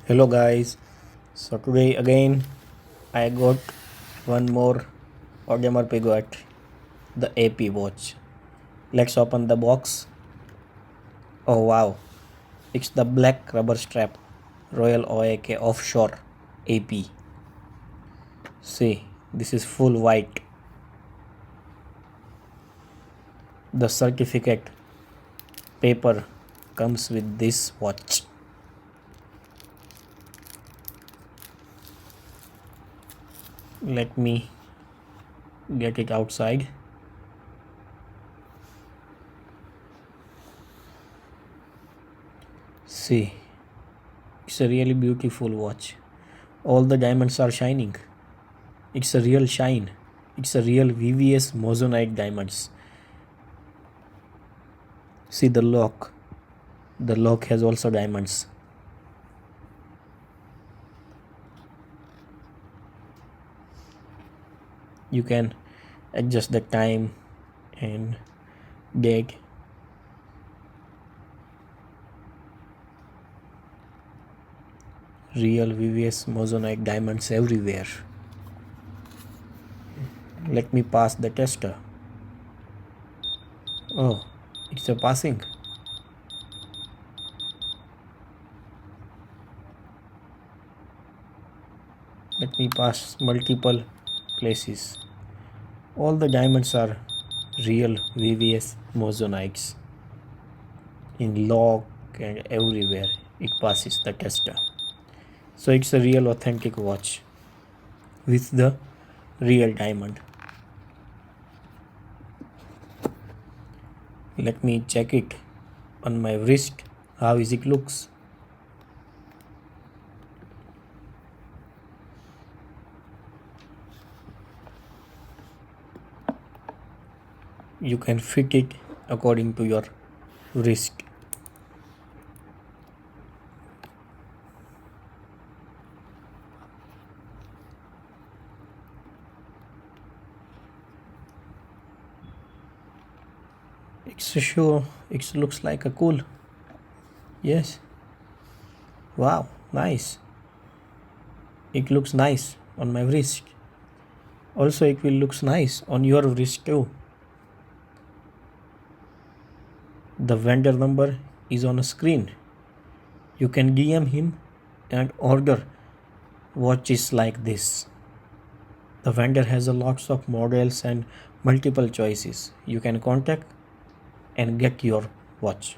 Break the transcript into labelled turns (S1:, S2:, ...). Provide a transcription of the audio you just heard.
S1: Hello guys, so today again I got one more Audemars Piguet, the AP watch. Let's open the box. Oh wow, it's the black rubber strap Royal OAK Offshore AP. See, this is full white. The certificate paper comes with this watch. Let me get it outside. See, it's a really beautiful watch. All the diamonds are shining. It's a real shine. It's a real VVS Moissanite diamonds. See the lock. The lock has also diamonds. You can adjust the time and date. Real VVS Moissanite diamonds everywhere. Let me pass the tester. Oh, it's a passing. Let me pass multiple places. All the diamonds are real VVS Moissanites. In lock and everywhere it passes the tester. So it's a real authentic watch with the real diamond. Let me check it on my wrist. How is it looks? You can fit it according to your wrist. It's sure it looks like a cool. Yes. Wow, nice. It looks nice on my wrist. Also it will looks nice on your wrist too. The vendor number is on a screen. You can DM him and order watches like this. The vendor has a lots of models and multiple choices. You can contact and get your watch.